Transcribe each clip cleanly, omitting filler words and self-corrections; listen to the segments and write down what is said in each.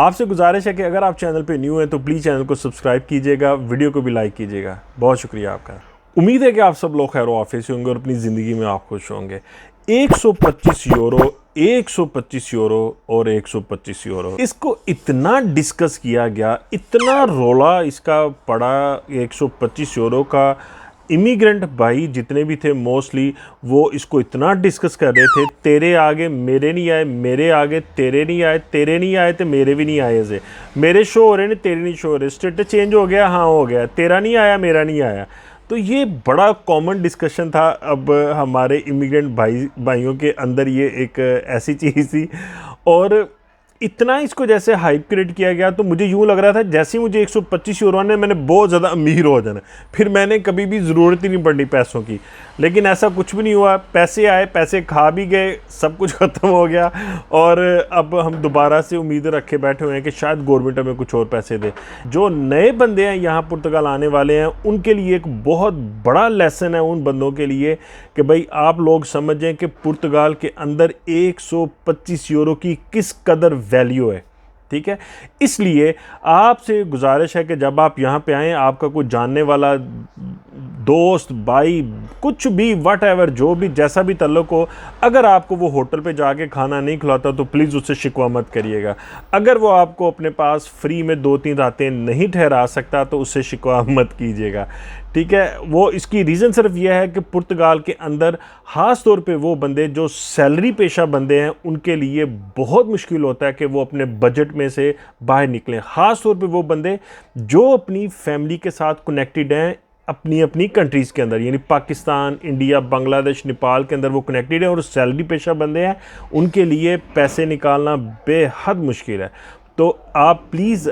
आपसे गुजारिश है कि अगर आप चैनल पे न्यू हैं तो प्लीज़ चैनल को सब्सक्राइब कीजिएगा, वीडियो को भी लाइक कीजिएगा। बहुत शुक्रिया आपका। उम्मीद है कि आप सब लोग खैर आफियत से होंगे और अपनी ज़िंदगी में आप खुश होंगे। 125 यूरो, 125 यूरो और 125 यूरो, इसको इतना डिस्कस किया गया, इतना रोला इसका पड़ा। 125 यूरो का इमिग्रेंट भाई जितने भी थे मोस्टली वो इसको इतना डिस्कस कर रहे थे, तेरे आगे मेरे नहीं आए, मेरे आगे तेरे नहीं आए, तेरे नहीं आए तो मेरे भी नहीं आए। ऐसे मेरे शो हो रहे हैं, तेरे नहीं शो हो रहे, स्टेटस चेंज हो गया, हाँ हो गया, तेरा नहीं आया मेरा नहीं आया। तो ये बड़ा कॉमन डिस्कशन था। अब हमारे इमिग्रेंट भाइयों के अंदर ये एक ऐसी चीज़ थी और इतना इसको जैसे हाइप क्रिएट किया गया, तो मुझे यूँ लग रहा था जैसे ही मुझे 125 यूरो ने मैंने बहुत ज़्यादा अमीर हो जाना, फिर मैंने कभी भी ज़रूरत ही नहीं पड़ी पैसों की। लेकिन ऐसा कुछ भी नहीं हुआ, पैसे आए, पैसे खा भी गए, सब कुछ ख़त्म हो गया और अब हम दोबारा से उम्मीद रखे बैठे हुए हैं कि शायद गवर्नमेंट हमें कुछ और पैसे दे। जो नए बंदे हैं यहाँ पुर्तगाल आने वाले हैं, उनके लिए एक बहुत बड़ा लेसन है उन बंदों के लिए कि भाई आप लोग समझें कि पुर्तगाल के अंदर 125 यूरो की किस कदर वैल्यू है। ठीक है, इसलिए आपसे गुजारिश है कि जब आप यहाँ पे आएँ, आपका कोई जानने वाला दोस्त भाई कुछ भी वट एवर जो भी जैसा भी तल्लुक हो, अगर आपको वो होटल पे जाके खाना नहीं खिलाता तो प्लीज़ उससे शिकवा मत करिएगा। अगर वो आपको अपने पास फ्री में 2-3 रातें नहीं ठहरा सकता तो उससे शिकवा मत कीजिएगा। ठीक है, वो इसकी रीज़न सिर्फ यह है कि पुर्तगाल के अंदर ख़ास तौर पे वो बंदे जो सैलरी पेशा बंदे हैं उनके लिए बहुत मुश्किल होता है कि वो अपने बजट में से बाहर निकलें। ख़ास तौर पे वो बंदे जो अपनी फैमिली के साथ कनेक्टेड हैं अपनी अपनी कंट्रीज़ के अंदर, यानी पाकिस्तान, इंडिया, बांग्लादेश, नेपाल के अंदर वो कनेक्टेड है और सैलरी पेशा बंदे हैं, उनके लिए पैसे निकालना बेहद मुश्किल है। तो आप प्लीज़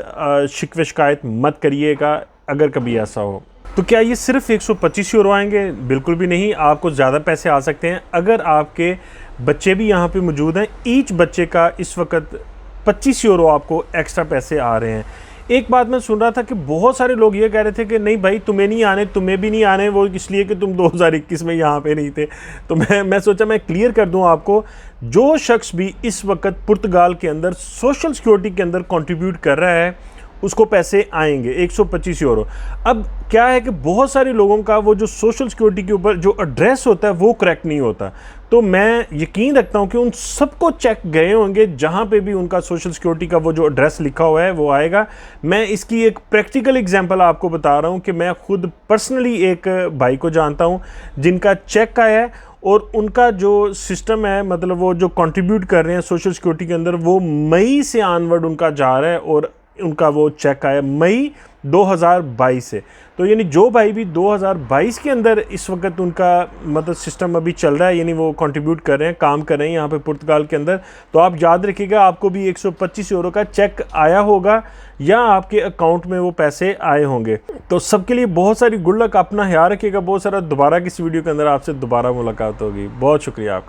शिकवे शिकायत मत करिएगा अगर कभी ऐसा हो। तो क्या ये सिर्फ 125 यूरो आएंगे? बिल्कुल भी नहीं, आपको ज़्यादा पैसे आ सकते हैं अगर आपके बच्चे भी यहाँ पे मौजूद हैं। ईच बच्चे का इस वक्त 25 यूरो आपको एक्स्ट्रा पैसे आ रहे हैं। एक बात मैं सुन रहा था कि बहुत सारे लोग ये कह रहे थे कि नहीं भाई तुम्हें नहीं आने, तुम्हें भी नहीं आने, वो इसलिए कि तुम 2021 में यहाँ पे नहीं थे। तो मैं सोचा मैं क्लियर कर दूँ आपको, जो शख्स भी इस वक्त पुर्तगाल के अंदर सोशल सिक्योरिटी के अंदर कंट्रीब्यूट कर रहा है उसको पैसे आएंगे 125 यूरो। अब क्या है कि बहुत सारे लोगों का वो जो सोशल सिक्योरिटी के ऊपर जो एड्रेस होता है वो करेक्ट नहीं होता, तो मैं यकीन रखता हूँ कि उन सबको चेक गए होंगे जहाँ पे भी उनका सोशल सिक्योरिटी का वो जो एड्रेस लिखा हुआ है वो आएगा। मैं इसकी एक प्रैक्टिकल एग्जांपल आपको बता रहा हूँ कि मैं खुद पर्सनली एक भाई को जानता हूँ जिनका चेक आया है और उनका जो सिस्टम है, मतलब वो जो कंट्रीब्यूट कर रहे हैं सोशल सिक्योरिटी के अंदर, वो मई से ऑनवर्ड उनका जा रहा है और उनका वो चेक आया मई 2022 से। तो यानी जो भाई भी 2022 के अंदर इस वक्त उनका मतलब सिस्टम अभी चल रहा है, यानी वो कंट्रीब्यूट कर रहे हैं, काम कर रहे हैं यहाँ पे पुर्तगाल के अंदर, तो आप याद रखिएगा आपको भी 125 यूरो का चेक आया होगा या आपके अकाउंट में वो पैसे आए होंगे। तो सबके लिए बहुत सारी गुड लक, अपना ख्याल रखिएगा। बहुत सारा दोबारा किसी वीडियो के अंदर आपसे दोबारा मुलाकात होगी। बहुत शुक्रिया आपका।